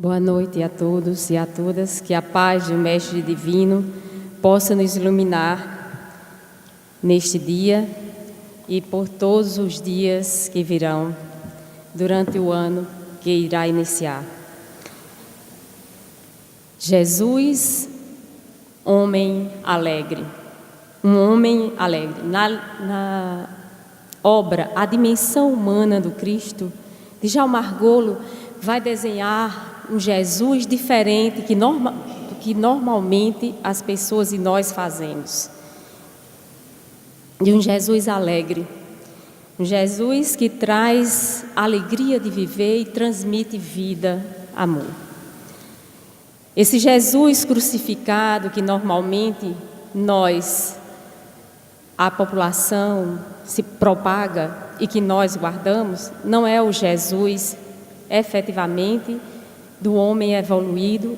Boa noite a todos e a todas, que a paz do Mestre Divino possa nos iluminar neste dia e por todos os dias que virão durante o ano que irá iniciar. Jesus, homem alegre, um homem alegre. Na obra A Dimensão Humana do Cristo, Djalma Argolo vai desenhar um Jesus diferente do que normalmente as pessoas e nós fazemos. De um Jesus alegre, um Jesus que traz alegria de viver e transmite vida, amor. Esse Jesus crucificado que normalmente nós, a população, se propaga e que nós guardamos, não é o Jesus efetivamente do homem evoluído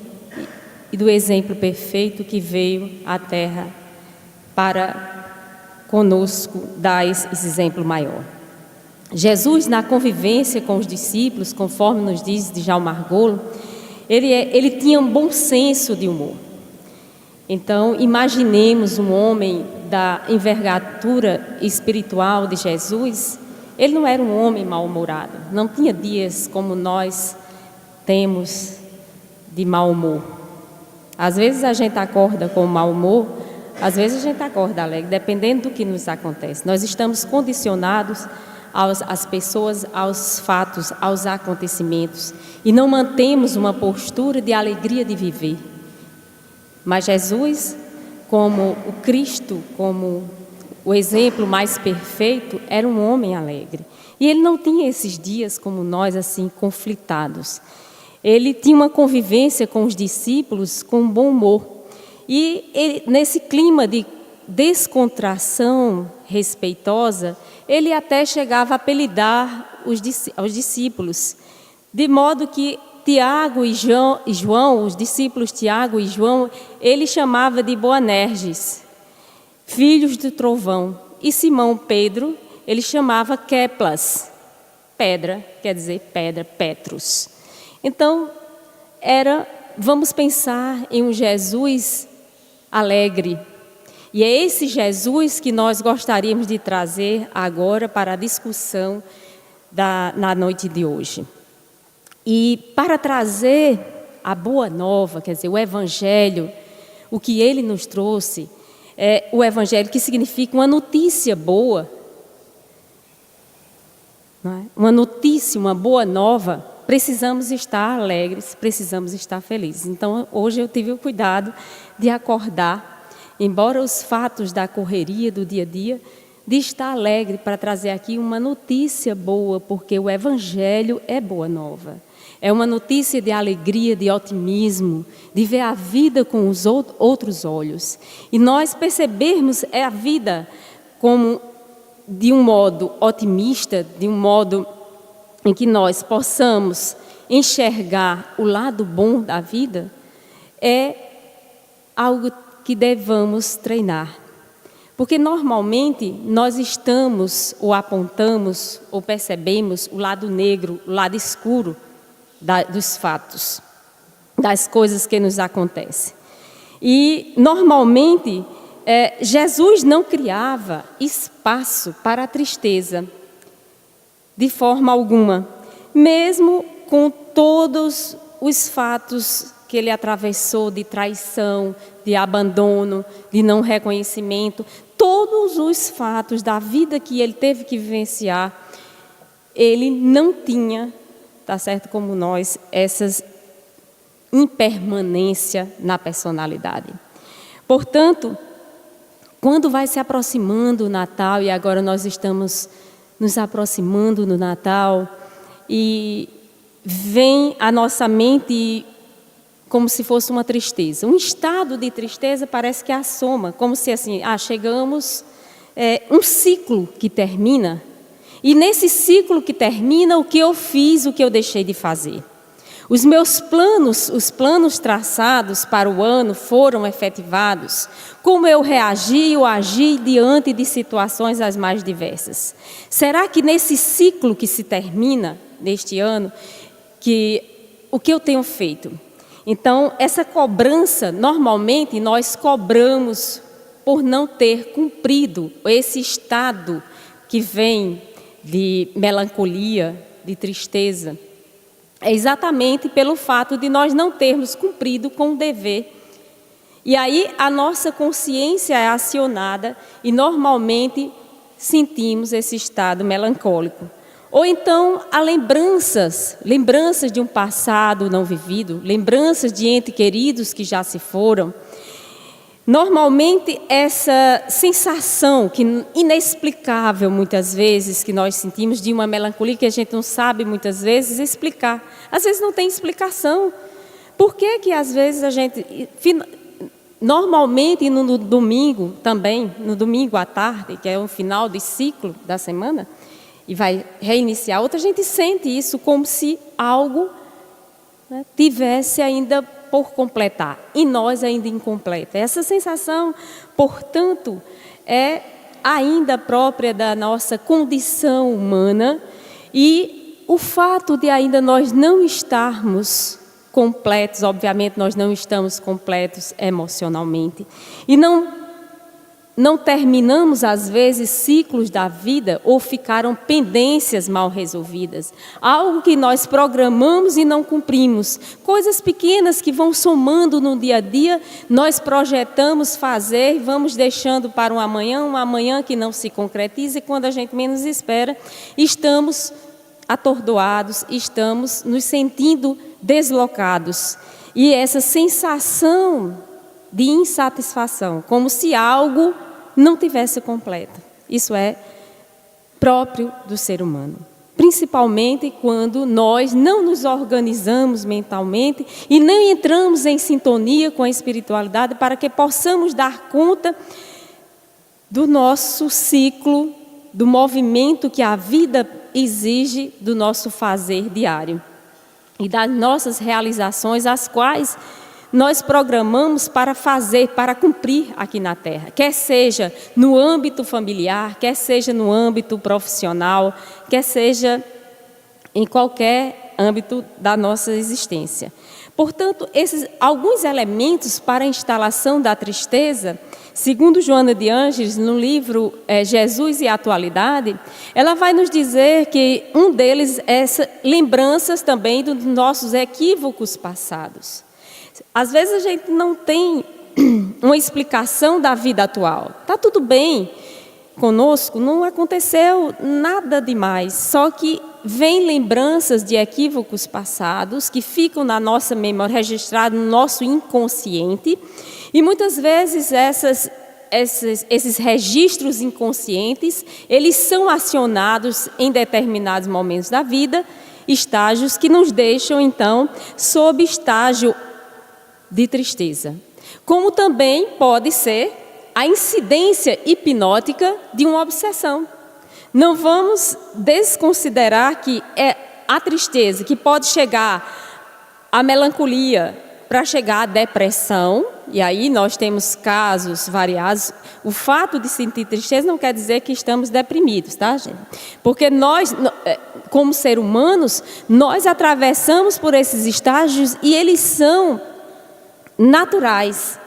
e do exemplo perfeito que veio à Terra para conosco dar esse exemplo maior. Jesus, na convivência com os discípulos, conforme nos diz Djalma Argolo, ele tinha um bom senso de humor. Então, imaginemos um homem da envergadura espiritual de Jesus. Ele não era um homem mal-humorado, não tinha dias como nós temos de mau humor. Às vezes a gente acorda com mau humor, às vezes a gente acorda alegre, dependendo do que nos acontece. Nós estamos condicionados às pessoas, aos fatos, aos acontecimentos e não mantemos uma postura de alegria de viver. Mas Jesus, como o Cristo, como o exemplo mais perfeito, era um homem alegre. E ele não tinha esses dias como nós, assim, conflitados. Ele tinha uma convivência com os discípulos com bom humor. E ele, nesse clima de descontração respeitosa, ele até chegava a apelidar aos discípulos. De modo que Tiago e João, os discípulos Tiago e João, ele chamava de Boanerges, filhos do trovão. E Simão Pedro, ele chamava Keplas, pedra, quer dizer pedra, Petros. Então, vamos pensar em um Jesus alegre. E é esse Jesus que nós gostaríamos de trazer agora para a discussão na noite de hoje. E para trazer a boa nova, quer dizer, o Evangelho, o que ele nos trouxe, é o Evangelho que significa uma notícia boa, não é? Uma notícia, uma boa nova. Precisamos estar alegres, precisamos estar felizes. Então, hoje eu tive o cuidado de acordar, embora os fatos da correria do dia a dia, de estar alegre para trazer aqui uma notícia boa, porque o Evangelho é boa nova. É uma notícia de alegria, de otimismo, de ver a vida com os outros olhos. E nós percebermos a vida como de um modo otimista, de um modo em que nós possamos enxergar o lado bom da vida, é algo que devamos treinar. Porque normalmente nós estamos ou apontamos ou percebemos o lado negro, o lado escuro dos fatos, das coisas que nos acontecem. E normalmente Jesus não criava espaço para a tristeza de forma alguma, mesmo com todos os fatos que ele atravessou de traição, de abandono, de não reconhecimento, todos os fatos da vida que ele teve que vivenciar, ele não tinha, tá certo, como nós, essas impermanência na personalidade. Portanto, quando vai se aproximando o Natal, e agora nós estamos nos aproximando do Natal, e vem à nossa mente como se fosse uma tristeza. Um estado de tristeza parece que assoma, como se assim, chegamos, um ciclo que termina, e nesse ciclo que termina, o que eu fiz, o que eu deixei de fazer. Os meus planos, os planos traçados para o ano foram efetivados. Como eu reagi ou agi diante de situações as mais diversas. Será que nesse ciclo que se termina, neste ano, que o que eu tenho feito? Então, essa cobrança, normalmente nós cobramos por não ter cumprido esse estado que vem de melancolia, de tristeza. É exatamente pelo fato de nós não termos cumprido com o dever. E aí a nossa consciência é acionada e normalmente sentimos esse estado melancólico. Ou então, há lembranças de um passado não vivido, lembranças de entes queridos que já se foram. Normalmente, essa sensação que inexplicável, muitas vezes, que nós sentimos de uma melancolia que a gente não sabe, muitas vezes, explicar. Às vezes não tem explicação. Por que que, às vezes, a gente... Normalmente, no domingo também, no domingo à tarde, que é o final de ciclo da semana, e vai reiniciar outra, a gente sente isso como se algo, né, tivesse ainda por completar, e nós ainda incompleta. Essa sensação, portanto, é ainda própria da nossa condição humana, e o fato de ainda nós não estarmos completos, obviamente nós não estamos completos emocionalmente, e não terminamos, às vezes, ciclos da vida ou ficaram pendências mal resolvidas. Algo que nós programamos e não cumprimos. Coisas pequenas que vão somando no dia a dia, nós projetamos fazer, vamos deixando para um amanhã que não se concretiza, e quando a gente menos espera, estamos atordoados, estamos nos sentindo deslocados. E essa sensação de insatisfação, como se algo não tivesse completo. Isso é próprio do ser humano. Principalmente quando nós não nos organizamos mentalmente e nem entramos em sintonia com a espiritualidade para que possamos dar conta do nosso ciclo, do movimento que a vida exige do nosso fazer diário e das nossas realizações, as quais nós programamos para fazer, para cumprir aqui na Terra, quer seja no âmbito familiar, quer seja no âmbito profissional, quer seja em qualquer âmbito da nossa existência. Portanto, alguns elementos para a instalação da tristeza, segundo Joana de Ângeles, no livro Jesus e a Atualidade, ela vai nos dizer que um deles é lembranças também dos nossos equívocos passados. Às vezes a gente não tem uma explicação da vida atual. Está tudo bem conosco, não aconteceu nada demais. Só que vem lembranças de equívocos passados que ficam na nossa memória, registrados no nosso inconsciente. E muitas vezes esses registros inconscientes, eles são acionados em determinados momentos da vida, estágios que nos deixam, então, sob estágio de tristeza. Como também pode ser a incidência hipnótica de uma obsessão. Não vamos desconsiderar que é a tristeza que pode chegar à melancolia, para chegar à depressão, e aí nós temos casos variados. O fato de sentir tristeza não quer dizer que estamos deprimidos, tá, gente? Porque nós, como seres humanos, nós atravessamos por esses estágios e eles são naturais.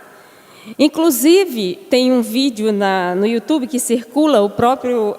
Inclusive, tem um vídeo no YouTube que circula, o próprio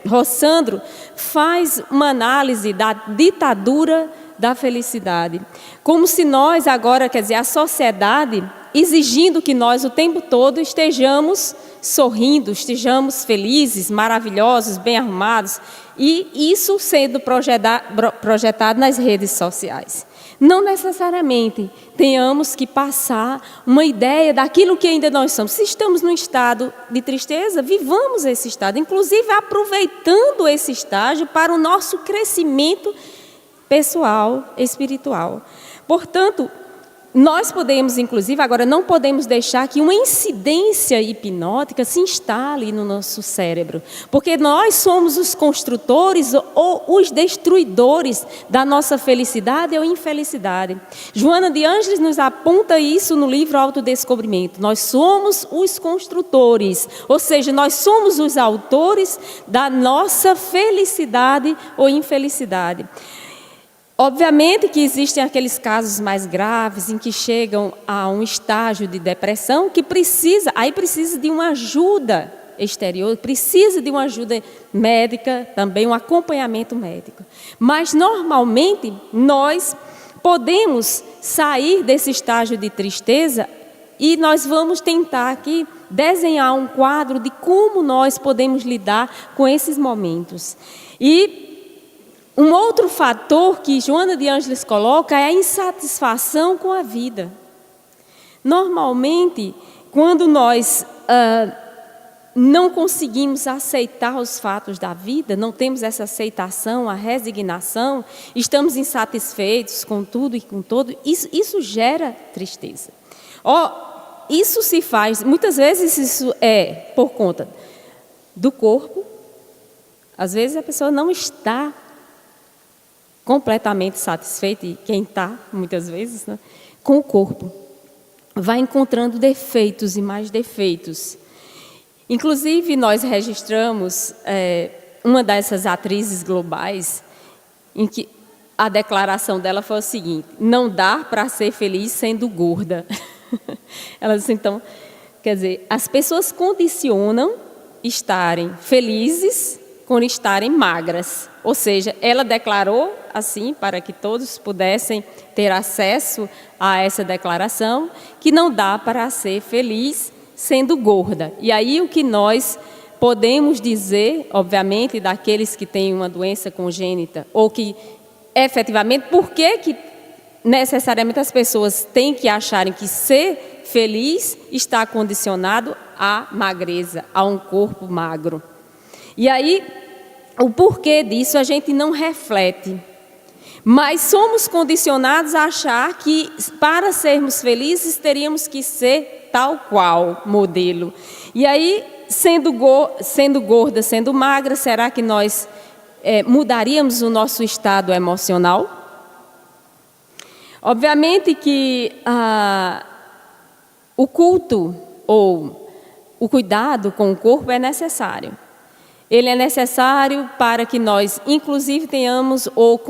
Rossandro faz uma análise da ditadura da felicidade. Como se nós agora, quer dizer, a sociedade exigindo que nós o tempo todo estejamos sorrindo, estejamos felizes, maravilhosos, bem arrumados, e isso sendo projetado nas redes sociais. Não necessariamente tenhamos que passar uma ideia daquilo que ainda nós somos. Se estamos num estado de tristeza, vivamos esse estado, inclusive aproveitando esse estágio para o nosso crescimento pessoal, espiritual. Portanto, nós podemos, inclusive, agora não podemos deixar que uma incidência hipnótica se instale no nosso cérebro, porque nós somos os construtores ou os destruidores da nossa felicidade ou infelicidade. Joana de Ângeles nos aponta isso no livro Autodescobrimento. Nós somos os construtores, ou seja, nós somos os autores da nossa felicidade ou infelicidade. Obviamente que existem aqueles casos mais graves em que chegam a um estágio de depressão que precisa de uma ajuda exterior, precisa de uma ajuda médica, também um acompanhamento médico. Mas normalmente nós podemos sair desse estágio de tristeza e nós vamos tentar aqui desenhar um quadro de como nós podemos lidar com esses momentos. E um outro fator que Joana de Ângeles coloca é a insatisfação com a vida. Normalmente, quando nós não conseguimos aceitar os fatos da vida, não temos essa aceitação, a resignação, estamos insatisfeitos com tudo e com todo, isso gera tristeza. Isso se faz, muitas vezes isso é por conta do corpo, às vezes a pessoa não está completamente satisfeita, e quem está, muitas vezes, né, com o corpo, vai encontrando defeitos e mais defeitos. Inclusive, nós registramos uma dessas atrizes globais, em que a declaração dela foi o seguinte: não dá para ser feliz sendo gorda. Ela disse, então, quer dizer, as pessoas condicionam estarem felizes quando estarem magras. Ou seja, ela declarou assim, para que todos pudessem ter acesso a essa declaração, que não dá para ser feliz sendo gorda. E aí o que nós podemos dizer, obviamente, daqueles que têm uma doença congênita, ou que efetivamente, por que necessariamente as pessoas têm que acharem que ser feliz está condicionado à magreza, a um corpo magro. E aí, o porquê disso a gente não reflete. Mas somos condicionados a achar que para sermos felizes teríamos que ser tal qual modelo. E aí, sendo gorda, sendo magra, será que nós mudaríamos o nosso estado emocional? Obviamente que o culto ou o cuidado com o corpo é necessário. Ele é necessário para que nós, inclusive, tenhamos ou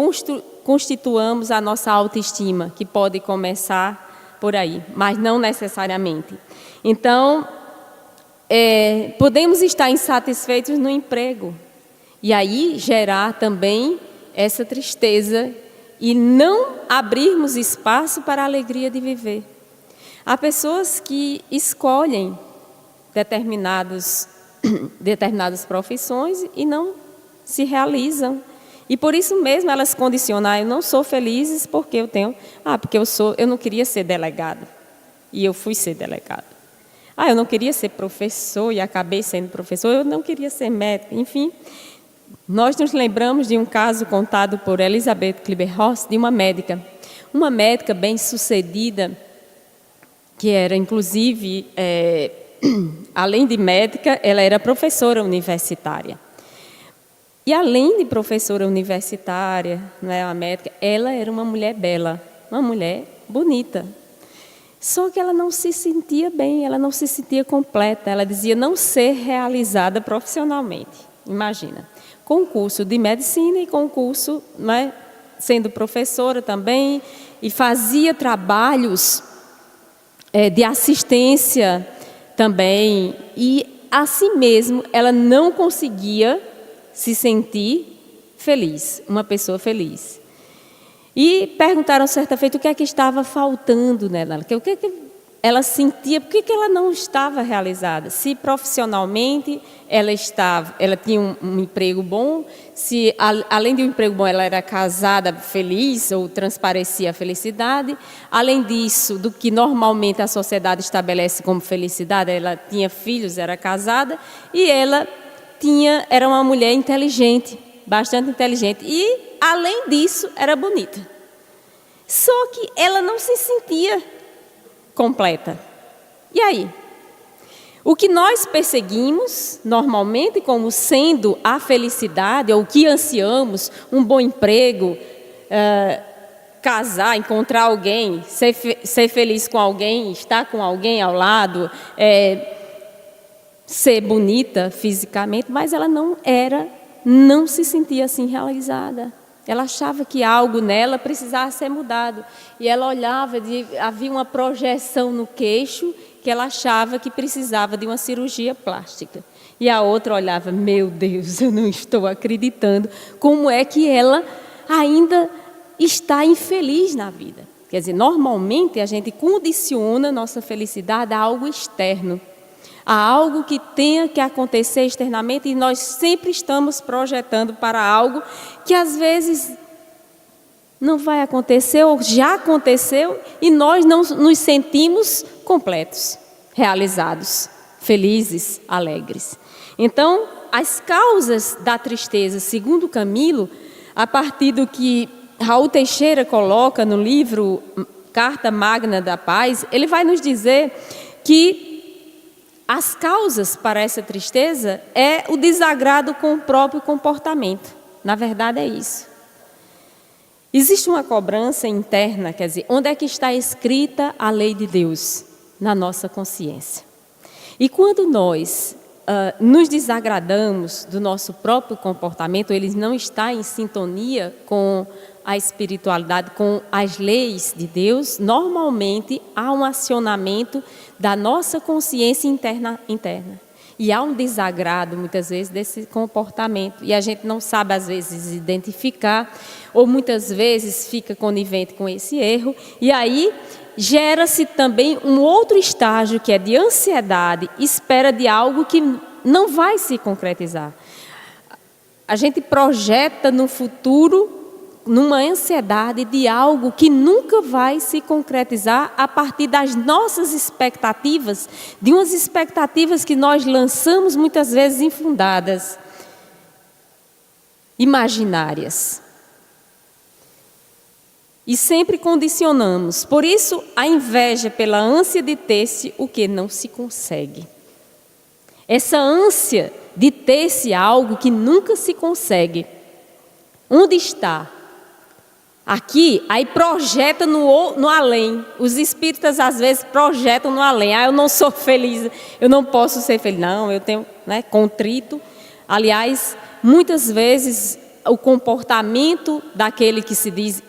constituamos a nossa autoestima, que pode começar por aí, mas não necessariamente. Então, podemos estar insatisfeitos no emprego e aí gerar também essa tristeza e não abrirmos espaço para a alegria de viver. Há pessoas que escolhem determinadas profissões e não se realizam. E por isso mesmo elas condicionam, eu não sou feliz porque eu tenho... porque eu não queria ser delegado e eu fui ser delegado. Eu não queria ser professor e acabei sendo professor, eu não queria ser médico, enfim. Nós nos lembramos de um caso contado por Elizabeth Kübler-Ross, de uma médica bem-sucedida, que era, inclusive, além de médica, ela era professora universitária. E além de professora universitária, uma médica, ela era uma mulher bela, uma mulher bonita. Só que ela não se sentia bem, ela não se sentia completa. Ela dizia não ser realizada profissionalmente. Imagina, com curso de medicina e com curso, sendo professora também, e fazia trabalhos de assistência também. E assim mesmo, ela não conseguia se sentir feliz, uma pessoa feliz. E perguntaram certa feita o que é que estava faltando nela, o que ela sentia, por que ela não estava realizada? Se profissionalmente ela tinha um emprego bom, se além de um emprego bom ela era casada feliz ou transparecia a felicidade, além disso, do que normalmente a sociedade estabelece como felicidade, ela tinha filhos, era casada e ela era uma mulher inteligente, bastante inteligente e, além disso, era bonita. Só que ela não se sentia completa. E aí? O que nós perseguimos, normalmente, como sendo a felicidade, ou o que ansiamos, um bom emprego, casar, encontrar alguém, ser feliz com alguém, estar com alguém ao lado, ser bonita fisicamente, mas ela não se sentia assim realizada. Ela achava que algo nela precisava ser mudado. E ela olhava, havia uma projeção no queixo que ela achava que precisava de uma cirurgia plástica. E a outra olhava, meu Deus, eu não estou acreditando. Como é que ela ainda está infeliz na vida? Quer dizer, normalmente a gente condiciona nossa felicidade a algo externo, a algo que tenha que acontecer externamente, e nós sempre estamos projetando para algo que às vezes não vai acontecer ou já aconteceu e nós não nos sentimos completos, realizados, felizes, alegres. Então, as causas da tristeza, segundo Camilo, a partir do que Raul Teixeira coloca no livro Carta Magna da Paz, ele vai nos dizer que as causas para essa tristeza é o desagrado com o próprio comportamento. Na verdade é isso. Existe uma cobrança interna, quer dizer, onde é que está escrita a lei de Deus? Na nossa consciência. E quando nós nos desagradamos do nosso próprio comportamento, ele não está em sintonia com a espiritualidade, com as leis de Deus, normalmente há um acionamento da nossa consciência interna. E há um desagrado, muitas vezes, desse comportamento. E a gente não sabe, às vezes, identificar, ou muitas vezes fica conivente com esse erro. E aí gera-se também um outro estágio, que é de ansiedade, espera de algo que não vai se concretizar. A gente projeta no futuro numa ansiedade de algo que nunca vai se concretizar a partir das nossas expectativas, de umas expectativas que nós lançamos muitas vezes infundadas, imaginárias. E sempre condicionamos. Por isso, a inveja pela ânsia de ter-se o que não se consegue. Essa ânsia de ter-se algo que nunca se consegue. Onde está? Aqui, aí projeta no além. Os espíritas às vezes projetam no além. Eu não sou feliz, eu não posso ser feliz. Não, eu tenho contrito. Aliás, muitas vezes o comportamento daquele que se diz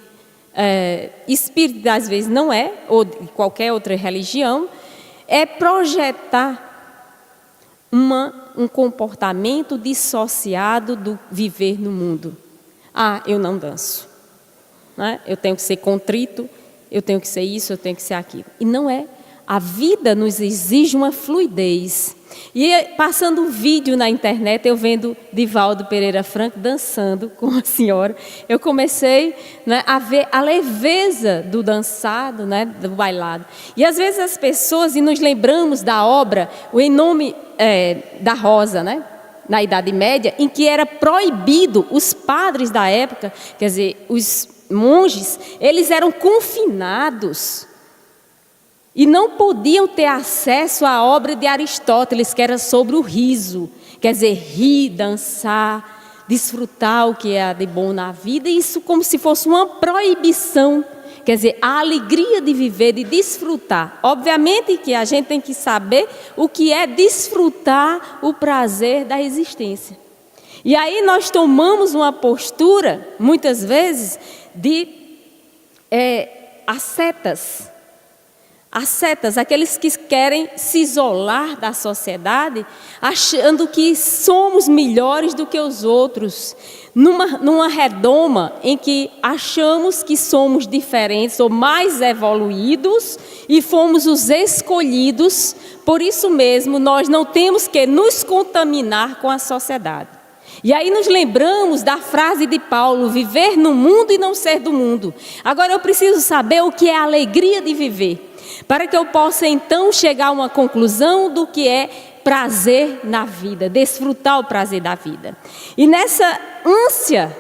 espírita, às vezes não é, ou de qualquer outra religião, é projetar um comportamento dissociado do viver no mundo. Eu não danço. Eu tenho que ser contrito, eu tenho que ser isso, eu tenho que ser aquilo. E não é. A vida nos exige uma fluidez. E passando um vídeo na internet, eu vendo Divaldo Pereira Franco dançando com a senhora, eu comecei a ver a leveza do dançado, do bailado. E às vezes as pessoas, e nos lembramos da obra, o Em Nome da Rosa, na Idade Média, em que era proibido, os padres da época, quer dizer, os monges, eles eram confinados e não podiam ter acesso à obra de Aristóteles, que era sobre o riso, quer dizer, rir, dançar, desfrutar o que há de bom na vida, isso como se fosse uma proibição, quer dizer, a alegria de viver, de desfrutar. Obviamente que a gente tem que saber o que é desfrutar o prazer da existência. E aí nós tomamos uma postura, muitas vezes, de ascetas, aqueles que querem se isolar da sociedade, achando que somos melhores do que os outros, numa redoma em que achamos que somos diferentes ou mais evoluídos e fomos os escolhidos, por isso mesmo nós não temos que nos contaminar com a sociedade. E aí nos lembramos da frase de Paulo, viver no mundo e não ser do mundo. Agora eu preciso saber o que é a alegria de viver, para que eu possa então chegar a uma conclusão do que é prazer na vida, desfrutar o prazer da vida. E nessa ânsia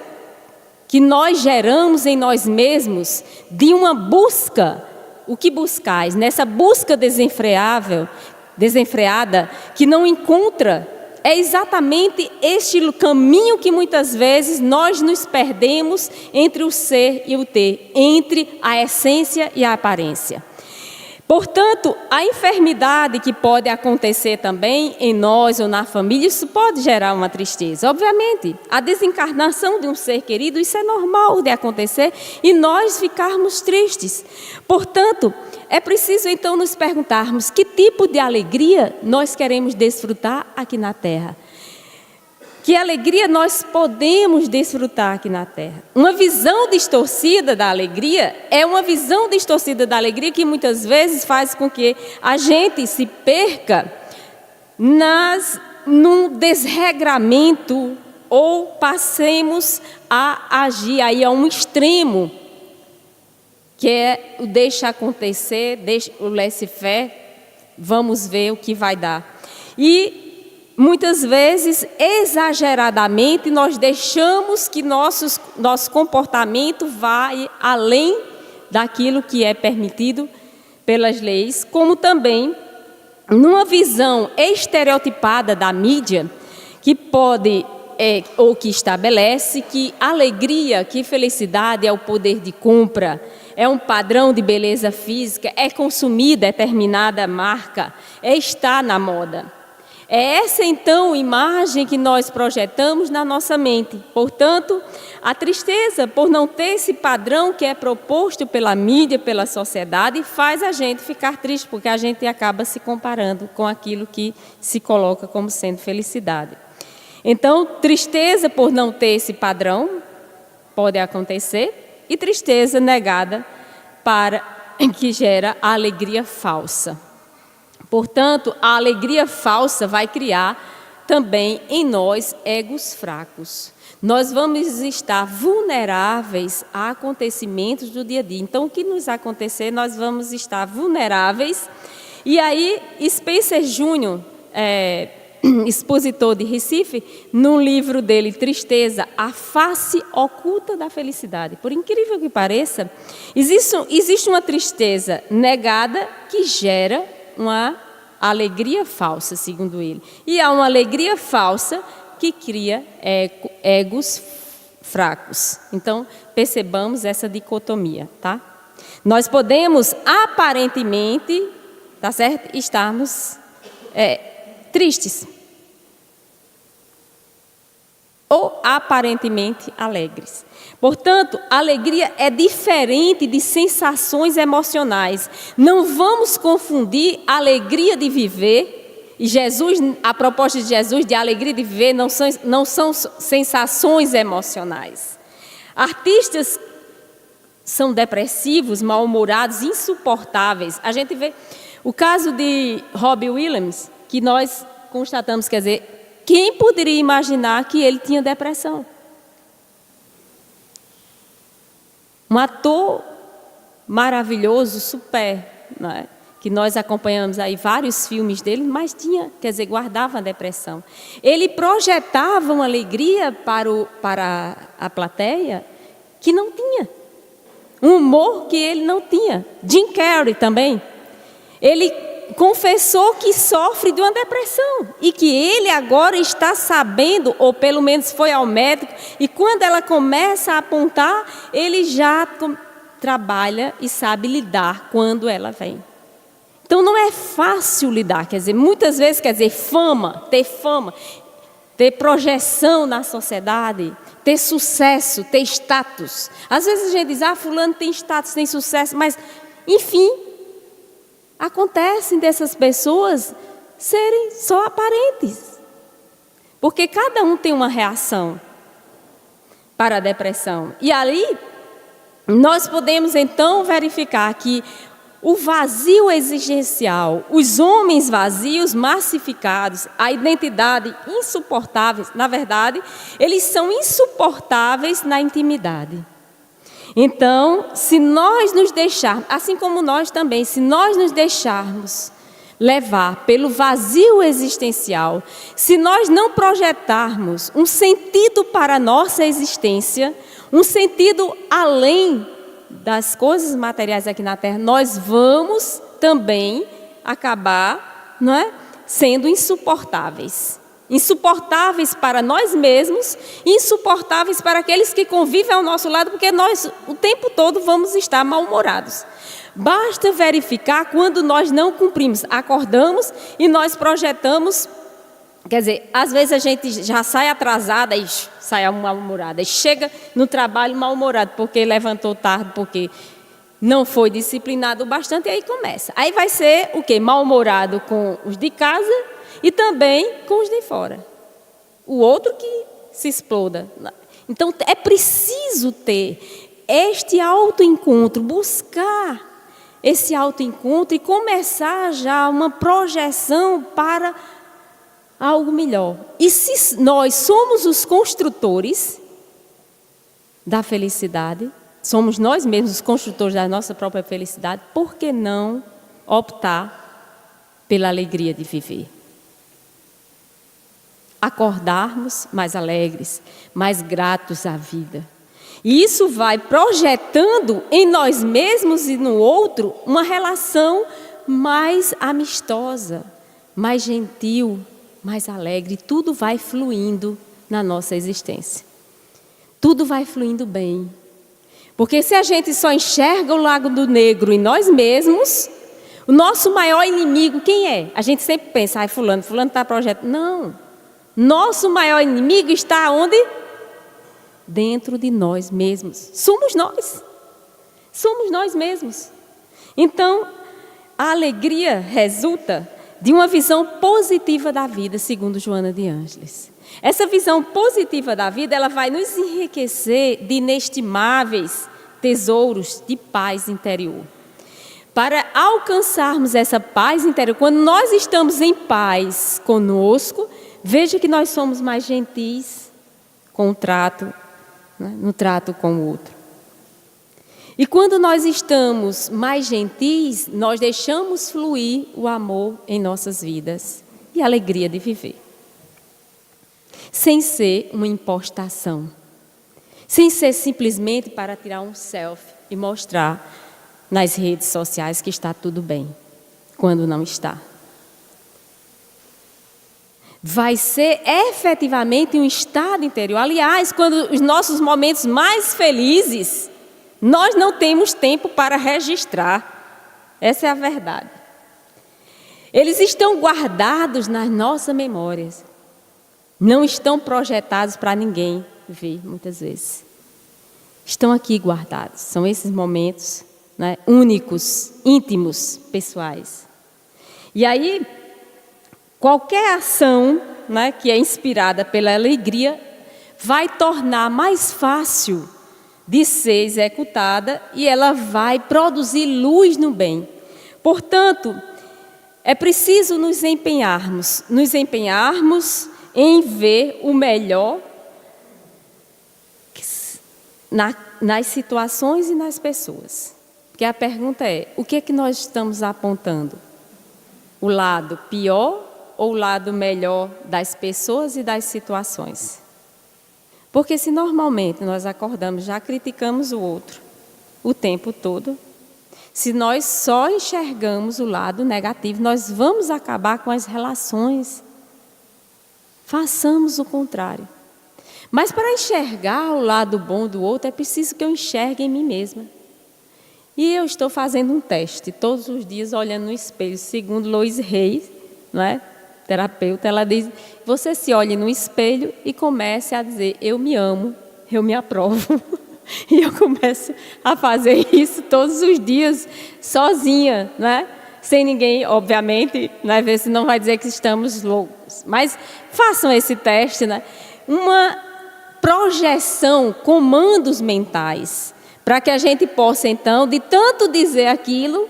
que nós geramos em nós mesmos, de uma busca, o que buscais? Nessa busca desenfreada, que não encontra, é exatamente este caminho que muitas vezes nós nos perdemos entre o ser e o ter, entre a essência e a aparência. Portanto, a enfermidade que pode acontecer também em nós ou na família, isso pode gerar uma tristeza. Obviamente, a desencarnação de um ser querido, isso é normal de acontecer e nós ficarmos tristes. Portanto, é preciso então nos perguntarmos que tipo de alegria nós queremos desfrutar aqui na Terra. Que alegria nós podemos desfrutar aqui na Terra. Uma visão distorcida da alegria é uma visão distorcida da alegria que muitas vezes faz com que a gente se perca num desregramento ou passemos a agir aí a um extremo, que é o deixa acontecer, o laissez-faire, vamos ver o que vai dar. E muitas vezes, exageradamente, nós deixamos que nosso comportamento vá além daquilo que é permitido pelas leis, como também numa visão estereotipada da mídia, que pode, ou que estabelece que alegria, que felicidade é o poder de compra, é um padrão de beleza física, é consumir determinada marca, é estar na moda. É essa, então, imagem que nós projetamos na nossa mente. Portanto, a tristeza por não ter esse padrão que é proposto pela mídia, pela sociedade, faz a gente ficar triste, porque a gente acaba se comparando com aquilo que se coloca como sendo felicidade. Então, tristeza por não ter esse padrão pode acontecer, e tristeza negada que gera a alegria falsa. Portanto, a alegria falsa vai criar também em nós egos fracos. Nós vamos estar vulneráveis a acontecimentos do dia a dia. Então, o que nos acontecer, nós vamos estar vulneráveis. E aí, Spencer Júnior, expositor de Recife, no livro dele, Tristeza, a face oculta da felicidade. Por incrível que pareça, existe uma tristeza negada que gera uma alegria falsa, segundo ele. E há uma alegria falsa que cria egos fracos. Então, percebamos essa dicotomia, tá? Nós podemos, aparentemente, tá certo? Estarmos tristes. Ou aparentemente alegres. Portanto, a alegria é diferente de sensações emocionais. Não vamos confundir a alegria de viver e Jesus, a proposta de Jesus de alegria de viver não são sensações emocionais. Artistas são depressivos, mal-humorados, insuportáveis. A gente vê o caso de Robbie Williams, que nós constatamos, quer dizer, quem poderia imaginar que ele tinha depressão? Um ator maravilhoso, super, né? Que nós acompanhamos aí vários filmes dele, mas guardava a depressão. Ele projetava uma alegria para a plateia que não tinha. Um humor que ele não tinha. Jim Carrey também. Ele confessou que sofre de uma depressão e que ele agora está sabendo, ou pelo menos foi ao médico, e quando ela começa a apontar, ele já trabalha e sabe lidar quando ela vem. Então não é fácil lidar, muitas vezes, fama, ter projeção na sociedade, ter sucesso, ter status. Às vezes a gente diz, fulano tem status, tem sucesso, mas, enfim, acontecem dessas pessoas serem só aparentes. Porque cada um tem uma reação para a depressão. E ali, nós podemos então verificar que o vazio existencial, os homens vazios, massificados, a identidade insuportável, na verdade, eles são insuportáveis na intimidade. Então, se nós nos deixarmos, assim como nós também, se nós nos deixarmos levar pelo vazio existencial, se nós não projetarmos um sentido para a nossa existência, um sentido além das coisas materiais aqui na Terra, nós vamos também acabar, não é, sendo insuportáveis. Insuportáveis para nós mesmos, insuportáveis para aqueles que convivem ao nosso lado, porque nós o tempo todo vamos estar mal-humorados. Basta verificar quando nós não cumprimos. Acordamos e nós projetamos, quer dizer, às vezes a gente já sai atrasada e sai mal-humorada, e chega no trabalho mal-humorado, porque levantou tarde, porque não foi disciplinado bastante, e aí começa. Aí vai ser o quê? Mal-humorado com os de casa e também com os de fora. O outro que se exploda. Então, é preciso ter este autoencontro, buscar esse autoencontro e começar já uma projeção para algo melhor. E se nós somos os construtores da felicidade, somos nós mesmos os construtores da nossa própria felicidade, por que não optar pela alegria de viver? Acordarmos mais alegres, mais gratos à vida. E isso vai projetando em nós mesmos e no outro uma relação mais amistosa, mais gentil, mais alegre. Tudo vai fluindo na nossa existência. Tudo vai fluindo bem. Porque se a gente só enxerga o Lago do Negro em nós mesmos, o nosso maior inimigo quem é? A gente sempre pensa, fulano está projetando. Não. Nosso maior inimigo está onde? Dentro de nós mesmos. Somos nós. Somos nós mesmos. Então, a alegria resulta de uma visão positiva da vida, segundo Joana de Ângeles. Essa visão positiva da vida, ela vai nos enriquecer de inestimáveis tesouros de paz interior. Para alcançarmos essa paz interior, quando nós estamos em paz conosco, veja que nós somos mais gentis com o trato, né, no trato com o outro. E quando nós estamos mais gentis, nós deixamos fluir o amor em nossas vidas e a alegria de viver. Sem ser uma impostação. Sem ser simplesmente para tirar um selfie e mostrar nas redes sociais que está tudo bem, quando não está. Vai ser efetivamente um estado interior. Aliás, quando os nossos momentos mais felizes, nós não temos tempo para registrar. Essa é a verdade. Eles estão guardados nas nossas memórias. Não estão projetados para ninguém ver, muitas vezes. Estão aqui guardados. São esses momentos, né, únicos, íntimos, pessoais. E aí, qualquer ação, né, que é inspirada pela alegria vai tornar mais fácil de ser executada e ela vai produzir luz no bem. Portanto, é preciso nos empenharmos em ver o melhor nas situações e nas pessoas. Porque a pergunta é, o que é que nós estamos apontando? O lado pior ou o lado melhor das pessoas e das situações? Porque se normalmente nós acordamos, já criticamos o outro o tempo todo, se nós só enxergamos o lado negativo, nós vamos acabar com as relações. Façamos o contrário. Mas para enxergar o lado bom do outro, é preciso que eu enxergue em mim mesma. E eu estou fazendo um teste, todos os dias olhando no espelho, segundo Lois Reis, não é? Terapeuta, ela diz, você se olhe no espelho e comece a dizer, eu me amo, eu me aprovo. E eu começo a fazer isso todos os dias, sozinha, né? Sem ninguém, obviamente, né? Ver se não vai dizer que estamos loucos. Mas façam esse teste, né? Uma projeção, comandos mentais, para que a gente possa, então, de tanto dizer aquilo,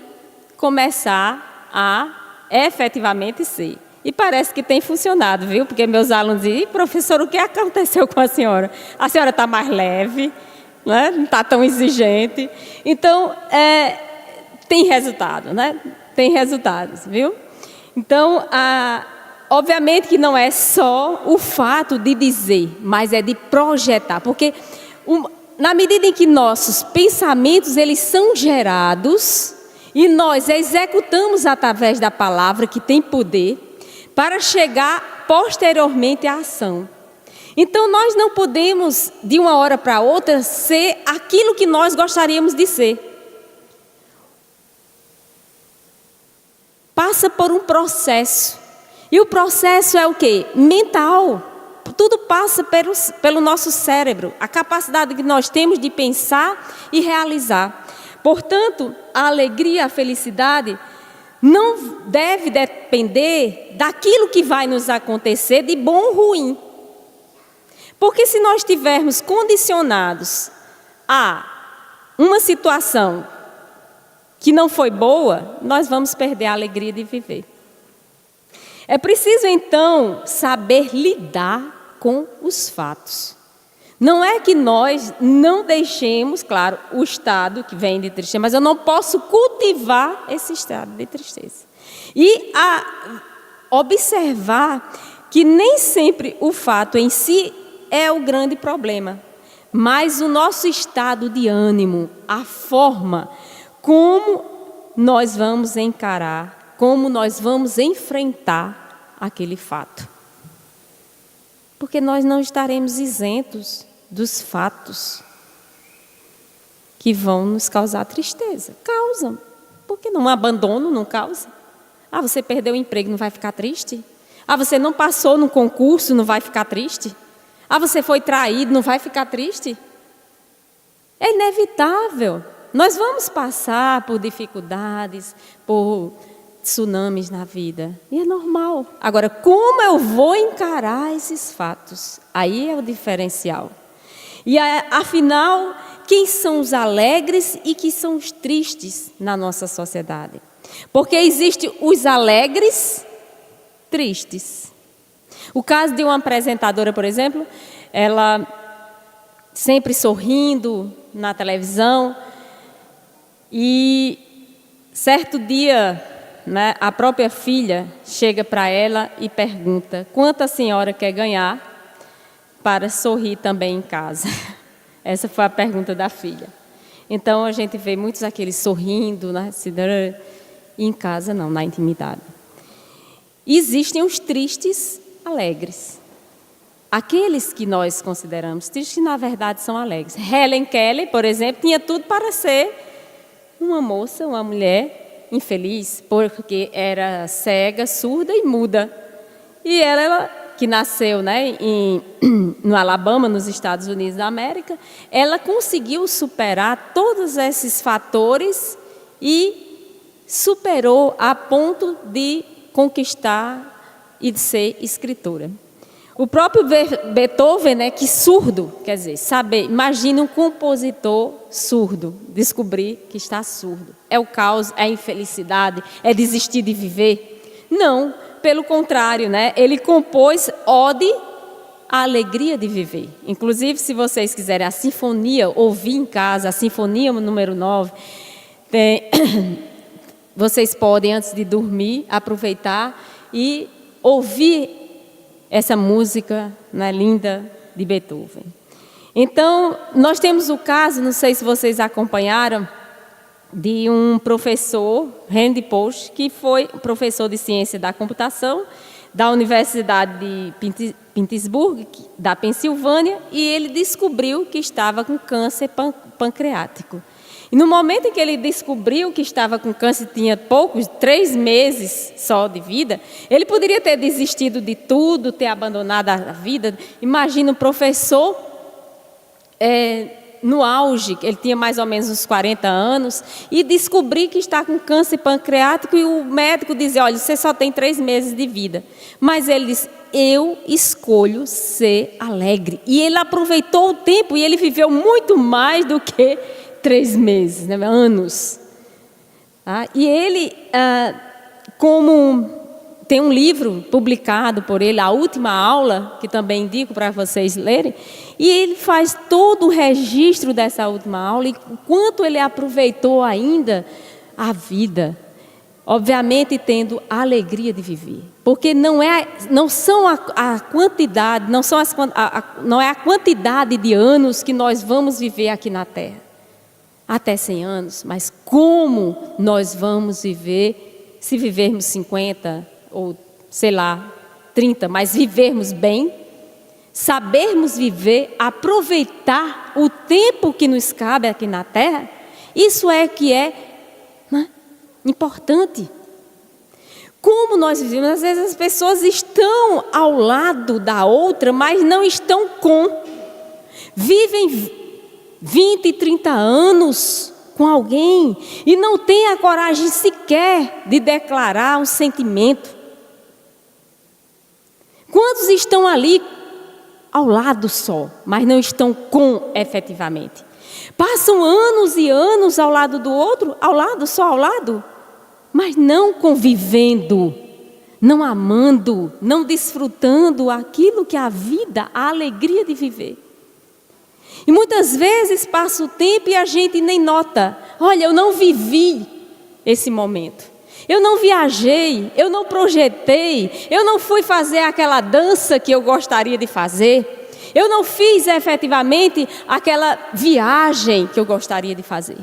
começar a efetivamente ser. E parece que tem funcionado, viu? Porque meus alunos dizem, professor, o que aconteceu com a senhora? A senhora está mais leve, né? Não está tão exigente. Então, tem resultado, né? Tem resultados, viu? Então, obviamente que não é só o fato de dizer, mas é de projetar. Porque na medida em que nossos pensamentos eles são gerados e nós executamos através da palavra que tem poder para chegar posteriormente à ação. Então, nós não podemos, de uma hora para outra, ser aquilo que nós gostaríamos de ser. passa por um processo. E o processo é o quê? Mental. Tudo passa pelo nosso cérebro, a capacidade que nós temos de pensar e realizar. Portanto, a alegria, a felicidade não deve depender daquilo que vai nos acontecer de bom ou ruim. Porque se nós estivermos condicionados a uma situação que não foi boa, nós vamos perder a alegria de viver. É preciso, então, saber lidar com os fatos. Não é que nós não deixemos, claro, o estado que vem de tristeza, mas eu não posso cultivar esse estado de tristeza. E observar que nem sempre o fato em si é o grande problema, mas o nosso estado de ânimo, a forma como nós vamos encarar, como nós vamos enfrentar aquele fato. Porque nós não estaremos isentos dos fatos que vão nos causar tristeza. Causam. Por que não? Um abandono não causa? Ah, você perdeu o emprego, não vai ficar triste? Ah, você não passou no concurso, não vai ficar triste? Ah, você foi traído, não vai ficar triste? É inevitável. Nós vamos passar por dificuldades, por tsunamis na vida. E é normal. Agora, como eu vou encarar esses fatos? Aí é o diferencial. E afinal, quem são os alegres e quem são os tristes na nossa sociedade? Porque existem os alegres tristes. O caso de uma apresentadora, por exemplo, ela sempre sorrindo na televisão, e certo dia, né, a própria filha chega para ela e pergunta: quanto a senhora quer ganhar para sorrir também em casa? Essa foi a pergunta da filha. Então a gente vê muitos aqueles sorrindo, né, e em casa não, na intimidade. Existem os tristes alegres. Aqueles que nós consideramos tristes, na verdade, são alegres. Helen Keller, por exemplo, tinha tudo para ser uma moça, uma mulher infeliz, porque era cega, surda e muda. E ela que nasceu, né, no Alabama, nos Estados Unidos da América, ela conseguiu superar todos esses fatores e superou a ponto de conquistar e de ser escritora. O próprio Beethoven, né, que surdo, quer dizer, imagina um compositor surdo, descobrir que está surdo. É o caos, é a infelicidade, é desistir de viver? Não, pelo contrário, né, ele compôs ode à alegria de viver. Inclusive, se vocês quiserem a sinfonia, ouvir em casa, a sinfonia número 9, vocês podem, antes de dormir, aproveitar e ouvir essa música, né, linda de Beethoven. Então, nós temos o caso, não sei se vocês acompanharam, de um professor, Randy Pausch, que foi professor de ciência da computação da Universidade de Pittsburgh, da Pensilvânia, e ele descobriu que estava com câncer pancreático. E no momento em que ele descobriu que estava com câncer, tinha 3 meses só de vida, ele poderia ter desistido de tudo, ter abandonado a vida. Imagina um professor no auge, ele tinha mais ou menos uns 40 anos, e descobrir que está com câncer pancreático, e o médico dizia: olha, você só tem 3 meses de vida. Mas ele disse: eu escolho ser alegre. E ele aproveitou o tempo, e ele viveu muito mais do que 3 meses, né, anos. E ele, como tem um livro publicado por ele, A Última Aula, que também indico para vocês lerem, e ele faz todo o registro dessa última aula e o quanto ele aproveitou ainda a vida, obviamente tendo a alegria de viver, porque não é a quantidade de anos que nós vamos viver aqui na Terra, até 100 anos, mas como nós vamos viver, se vivermos 50 ou, sei lá, 30, mas vivermos bem, sabermos viver, aproveitar o tempo que nos cabe aqui na Terra, isso é que é, né, importante. Como nós vivemos? Às vezes as pessoas estão ao lado da outra, mas não estão com. Vivem 20, 30 anos com alguém e não têm a coragem sequer de declarar um sentimento. Quantos estão ali ao lado só, mas não estão com efetivamente? Passam anos e anos ao lado do outro, ao lado, só ao lado, mas não convivendo, não amando, não desfrutando aquilo que é a vida, a alegria de viver. E muitas vezes passa o tempo e a gente nem nota. Olha, eu não vivi esse momento. Eu não viajei, eu não projetei, eu não fui fazer aquela dança que eu gostaria de fazer. Eu não fiz efetivamente aquela viagem que eu gostaria de fazer.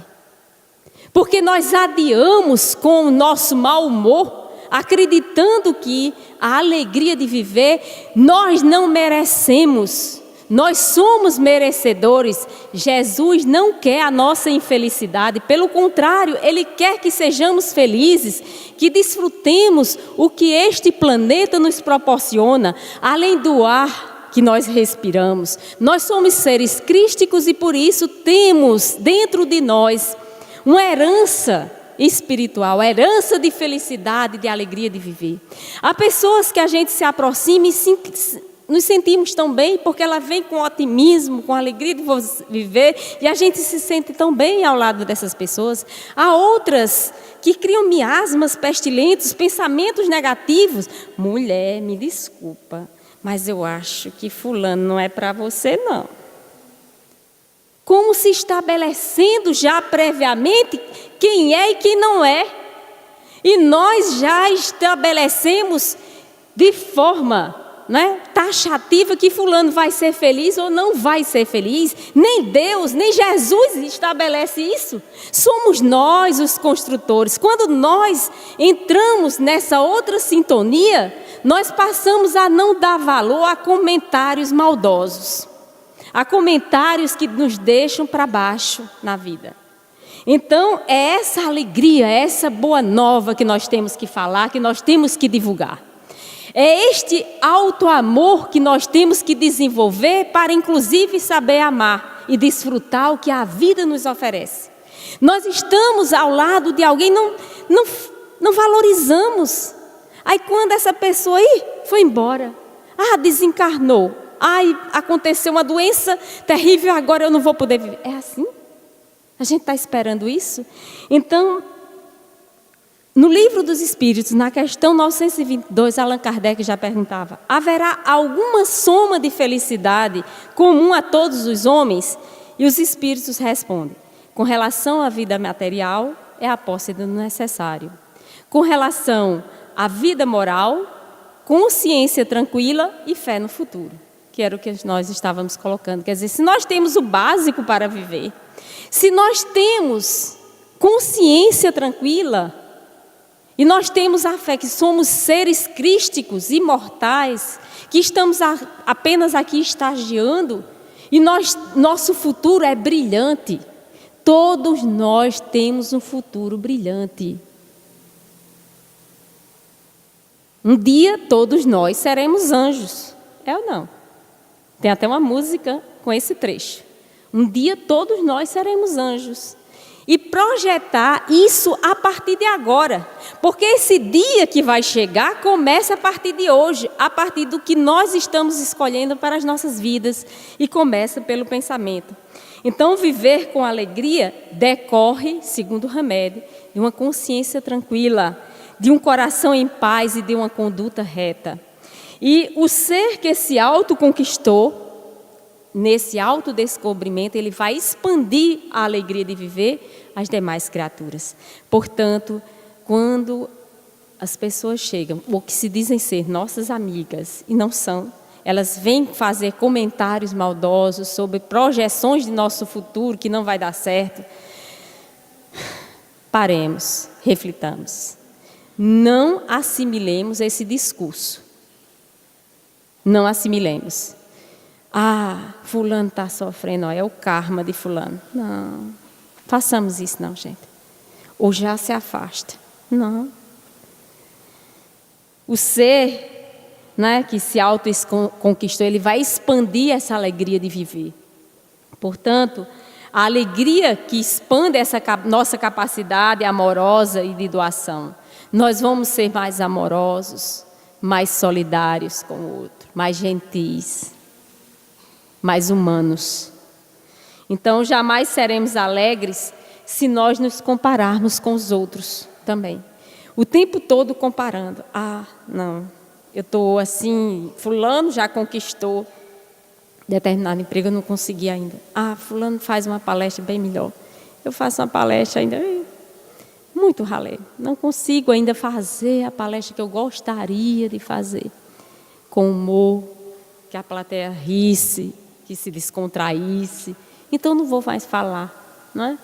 Porque nós adiamos com o nosso mau humor, acreditando que a alegria de viver nós não merecemos. Nós somos merecedores. Jesus não quer a nossa infelicidade. Pelo contrário, Ele quer que sejamos felizes, que desfrutemos o que este planeta nos proporciona, além do ar que nós respiramos. Nós somos seres crísticos e por isso temos dentro de nós uma herança espiritual, herança de felicidade, de alegria de viver. Há pessoas que a gente se aproxima e nos sentimos tão bem, porque ela vem com otimismo, com alegria de viver, e a gente se sente tão bem ao lado dessas pessoas. Há outras que criam miasmas pestilentes, pensamentos negativos. Mulher, me desculpa, mas eu acho que fulano não é para você, não. Como se estabelecendo já previamente quem é e quem não é. E nós já estabelecemos de forma taxativa que fulano vai ser feliz ou não vai ser feliz. Nem Deus, nem Jesus estabelece isso. Somos nós os construtores. Quando nós entramos nessa outra sintonia, nós passamos a não dar valor a comentários maldosos, a comentários que nos deixam para baixo na vida. Então, é essa alegria, é essa boa nova que nós temos que falar, que nós temos que divulgar. É este auto-amor que nós temos que desenvolver para, inclusive, saber amar e desfrutar o que a vida nos oferece. Nós estamos ao lado de alguém, não valorizamos. Aí, quando essa pessoa foi embora, desencarnou, aconteceu uma doença terrível, agora eu não vou poder viver. É assim? A gente está esperando isso? Então, no Livro dos Espíritos, na questão 922, Allan Kardec já perguntava: haverá alguma soma de felicidade comum a todos os homens? E os Espíritos respondem: com relação à vida material, é a posse do necessário. Com relação à vida moral, consciência tranquila e fé no futuro. Que era o que nós estávamos colocando. Quer dizer, se nós temos o básico para viver, se nós temos consciência tranquila, e nós temos a fé que somos seres crísticos, imortais, que estamos apenas aqui estagiando, e nosso futuro é brilhante. Todos nós temos um futuro brilhante. Um dia todos nós seremos anjos. É ou não? Tem até uma música com esse trecho. Um dia todos nós seremos anjos. E projetar isso a partir de agora. Porque esse dia que vai chegar começa a partir de hoje, a partir do que nós estamos escolhendo para as nossas vidas. E começa pelo pensamento. Então, viver com alegria decorre, segundo o remédio, de uma consciência tranquila, de um coração em paz e de uma conduta reta. E o ser que se autoconquistou, nesse autodescobrimento, ele vai expandir a alegria de viver às demais criaturas. Portanto, quando as pessoas chegam, ou que se dizem ser nossas amigas, e não são, elas vêm fazer comentários maldosos sobre projeções de nosso futuro que não vai dar certo, paremos, reflitamos. Não assimilemos esse discurso. Não assimilemos. Fulano está sofrendo, é o karma de fulano. Não, façamos isso não, gente. Ou já se afasta. Não. O ser, né, que se auto-conquistou, ele vai expandir essa alegria de viver. Portanto, a alegria que expande essa nossa capacidade amorosa e de doação. Nós vamos ser mais amorosos, mais solidários com o outro, mais gentis, mais humanos. Então, jamais seremos alegres se nós nos compararmos com os outros também. O tempo todo comparando. Ah, não, eu estou assim, fulano já conquistou determinado emprego, eu não consegui ainda. Ah, fulano faz uma palestra bem melhor. Eu faço uma palestra ainda muito ralé. Não consigo ainda fazer a palestra que eu gostaria de fazer. Com humor, que a plateia risse, que se descontraísse. Então não vou mais falar, não é?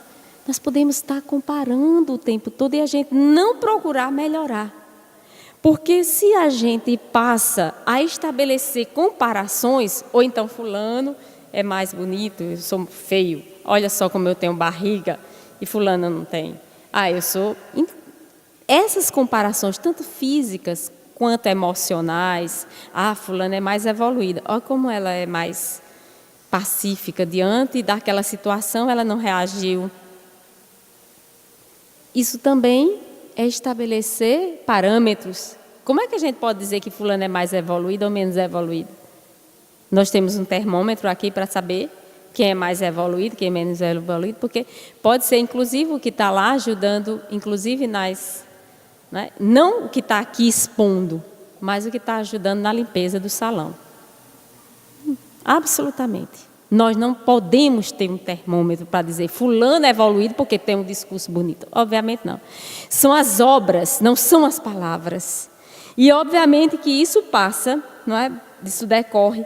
Nós podemos estar comparando o tempo todo e a gente não procurar melhorar. Porque se a gente passa a estabelecer comparações, ou então fulano é mais bonito, eu sou feio, olha só como eu tenho barriga e fulano não tem. Ah, eu sou... Essas comparações, tanto físicas quanto emocionais, ah, fulano é mais evoluída, olha como ela é mais pacífica diante daquela situação, ela não reagiu. Isso também é estabelecer parâmetros. Como é que a gente pode dizer que fulano é mais evoluído ou menos evoluído? Nós temos um termômetro aqui para saber quem é mais evoluído, quem é menos evoluído, porque pode ser, inclusive, o que está lá ajudando, inclusive nas... Né? Não o que está aqui expondo, mas o que está ajudando na limpeza do salão. Absolutamente. Nós não podemos ter um termômetro para dizer fulano é evoluído porque tem um discurso bonito. Obviamente não. São as obras, não são as palavras. E obviamente que isso passa, não é? Isso decorre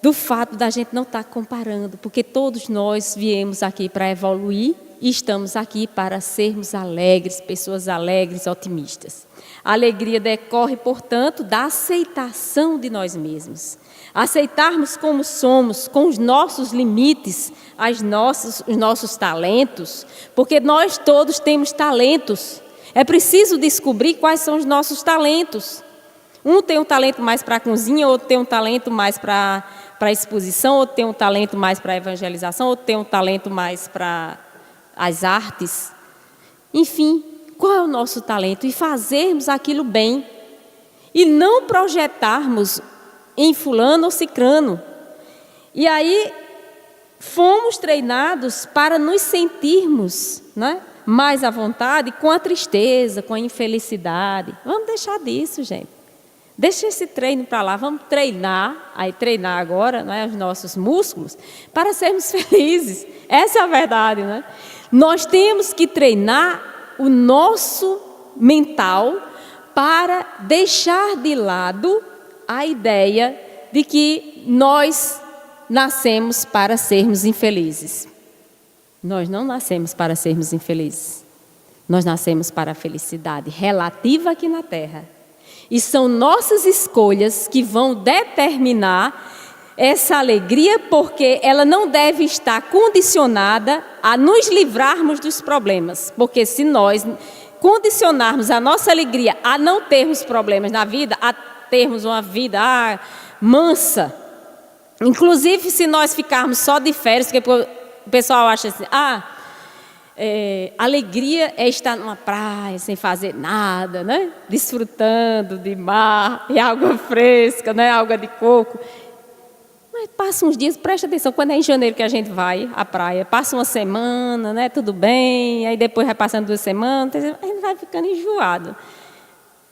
do fato da gente não estar comparando, porque todos nós viemos aqui para evoluir e estamos aqui para sermos alegres, pessoas alegres, otimistas. A alegria decorre, portanto, da aceitação de nós mesmos. Aceitarmos como somos, com os nossos limites, os nossos talentos, porque nós todos temos talentos. É preciso descobrir quais são os nossos talentos. Um tem um talento mais para a cozinha, outro tem um talento mais para a exposição, outro tem um talento mais para a evangelização, outro tem um talento mais para as artes. Enfim, qual é o nosso talento? E fazermos aquilo bem. E não projetarmos em fulano ou cicrano. E aí, fomos treinados para nos sentirmos, né, mais à vontade com a tristeza, com a infelicidade. Vamos deixar disso, gente. Deixa esse treino para lá. Vamos treinar, aí treinar agora, né, os nossos músculos, para sermos felizes. Essa é a verdade, né? Nós temos que treinar o nosso mental para deixar de lado a ideia de que nós nascemos para sermos infelizes. Nós não nascemos para sermos infelizes. Nós nascemos para a felicidade relativa aqui na Terra. E são nossas escolhas que vão determinar essa alegria, porque ela não deve estar condicionada a nos livrarmos dos problemas. Porque se nós condicionarmos a nossa alegria a não termos problemas na vida, a termos uma vida mansa. Inclusive, se nós ficarmos só de férias, porque o pessoal acha assim, alegria é estar numa praia sem fazer nada, né? Desfrutando de mar e água fresca, né? Água de coco. Mas passa uns dias, presta atenção, quando é em janeiro que a gente vai à praia, passa uma semana, né? Tudo bem, aí depois vai passando 2 semanas, a gente vai ficando enjoado,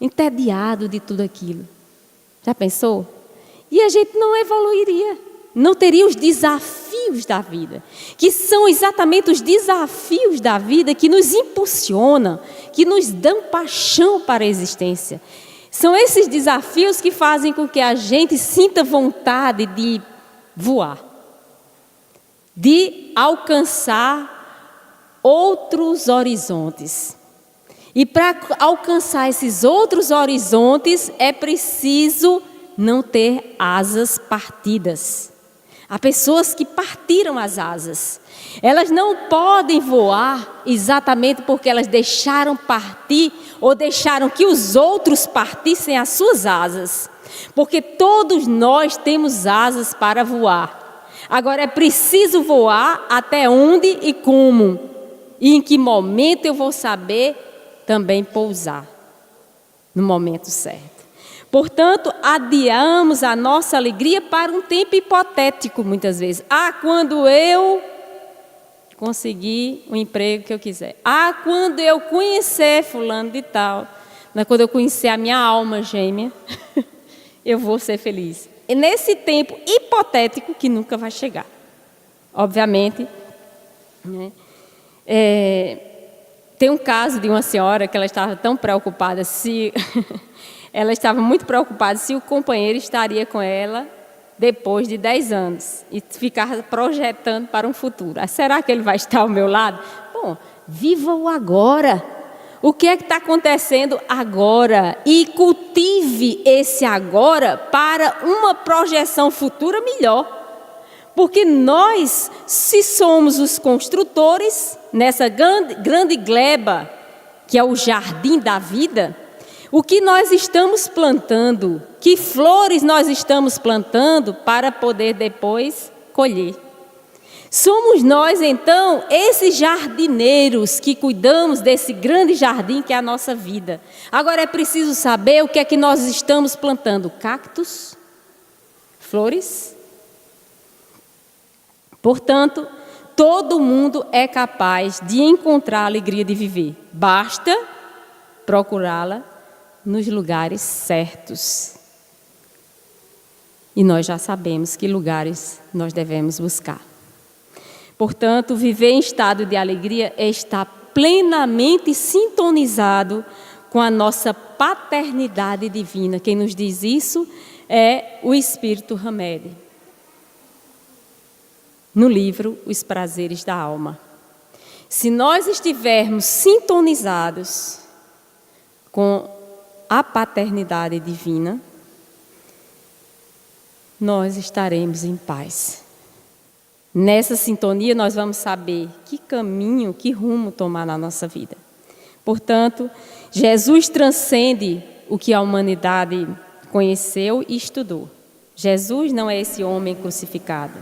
entediado de tudo aquilo. Já pensou? E a gente não evoluiria, não teria os desafios da vida, que são exatamente os desafios da vida que nos impulsionam, que nos dão paixão para a existência. São esses desafios que fazem com que a gente sinta vontade de voar, de alcançar outros horizontes. E para alcançar esses outros horizontes é preciso não ter asas partidas. Há pessoas que partiram as asas. Elas não podem voar exatamente porque elas deixaram partir ou deixaram que os outros partissem as suas asas. Porque todos nós temos asas para voar. Agora é preciso voar até onde e como. E em que momento eu vou saber também pousar. No momento certo. Portanto, adiamos a nossa alegria para um tempo hipotético, muitas vezes. Quando eu conseguir o emprego que eu quiser. Quando eu conhecer fulano de tal. Quando eu conhecer a minha alma gêmea, eu vou ser feliz. E nesse tempo hipotético que nunca vai chegar. Obviamente, né? Tem um caso de uma senhora que ela estava tão preocupada se... Ela estava muito preocupada se o companheiro estaria com ela depois de 10 anos. E ficava projetando para um futuro. Será que ele vai estar ao meu lado? Bom, viva o agora. O que é que está acontecendo agora? E cultive esse agora para uma projeção futura melhor. Porque nós, se somos os construtores, nessa grande gleba, que é o jardim da vida... O que nós estamos plantando? Que flores nós estamos plantando para poder depois colher? Somos nós, então, esses jardineiros que cuidamos desse grande jardim que é a nossa vida. Agora é preciso saber o que é que nós estamos plantando. Cactos? Flores? Portanto, todo mundo é capaz de encontrar a alegria de viver. Basta procurá-la nos lugares certos. E nós já sabemos que lugares nós devemos buscar. Portanto, viver em estado de alegria é estar plenamente sintonizado com a nossa paternidade divina. Quem nos diz isso é o Espírito Hamed, no livro Os Prazeres da Alma. Se nós estivermos sintonizados com a paternidade divina, nós estaremos em paz. Nessa sintonia nós vamos saber que caminho, que rumo tomar na nossa vida. Portanto, Jesus transcende o que a humanidade conheceu e estudou. Jesus não é esse homem crucificado.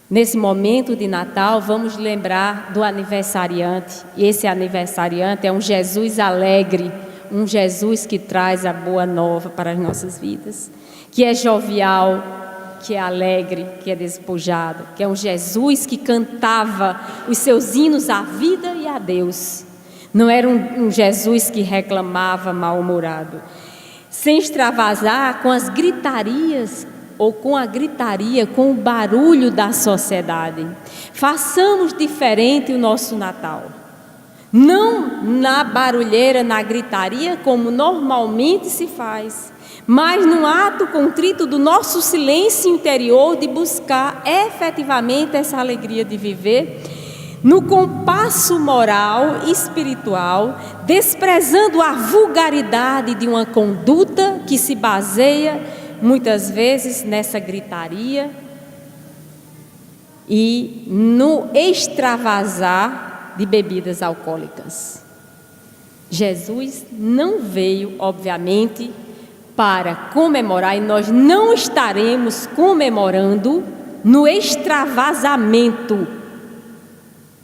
Nesse momento de Natal, vamos lembrar do aniversariante. E esse aniversariante é um Jesus alegre, um Jesus que traz a boa nova para as nossas vidas, que é jovial, que é alegre, que é despojado, que é um Jesus que cantava os seus hinos à vida e a Deus. Não era um Jesus que reclamava mal-humorado, sem extravasar com as gritarias ou com a gritaria, com o barulho da sociedade. Façamos diferente o nosso Natal. Não na barulheira, na gritaria, como normalmente se faz, mas no ato contrito do nosso silêncio interior de buscar efetivamente essa alegria de viver, no compasso moral e espiritual, desprezando a vulgaridade de uma conduta que se baseia muitas vezes nessa gritaria e no extravasar de bebidas alcoólicas. Jesus não veio, obviamente, para comemorar, e nós não estaremos comemorando no extravasamento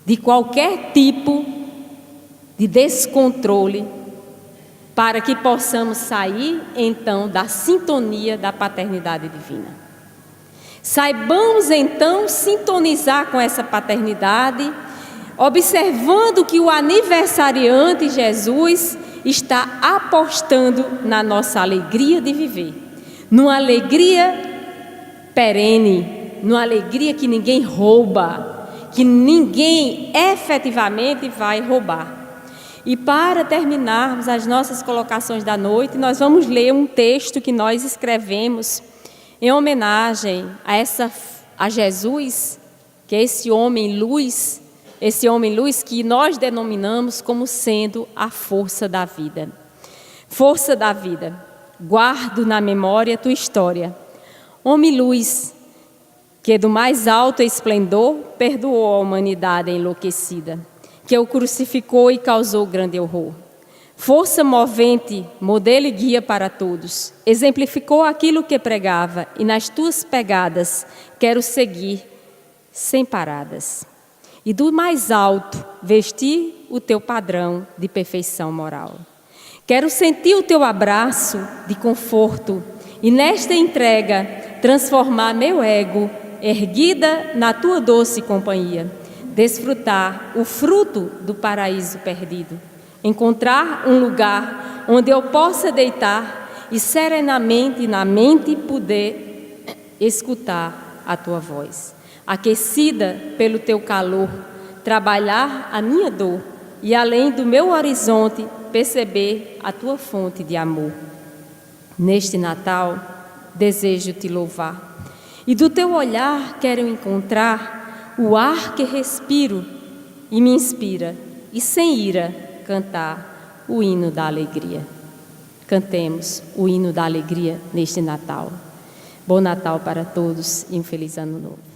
de qualquer tipo de descontrole, para que possamos sair, então, da sintonia da paternidade divina. Saibamos, então, sintonizar com essa paternidade, observando que o aniversariante Jesus está apostando na nossa alegria de viver, numa alegria perene, numa alegria que ninguém rouba, que ninguém efetivamente vai roubar. E para terminarmos as nossas colocações da noite, nós vamos ler um texto que nós escrevemos em homenagem a Jesus, que é esse homem luz que nós denominamos como sendo a força da vida. Força da vida, guardo na memória tua história. Homem luz, que do mais alto esplendor perdoou a humanidade enlouquecida, que o crucificou e causou grande horror. Força movente, modelo e guia para todos, exemplificou aquilo que pregava e nas tuas pegadas quero seguir sem paradas. E do mais alto vestir o teu padrão de perfeição moral. Quero sentir o teu abraço de conforto e nesta entrega transformar meu ego erguida na tua doce companhia, desfrutar o fruto do paraíso perdido, encontrar um lugar onde eu possa deitar e serenamente na mente poder escutar a tua voz, aquecida pelo teu calor, trabalhar a minha dor e além do meu horizonte perceber a tua fonte de amor. Neste Natal desejo te louvar e do teu olhar quero encontrar o ar que respiro e me inspira e sem ira cantar o hino da alegria. Cantemos o hino da alegria neste Natal. Bom Natal para todos e um feliz Ano Novo.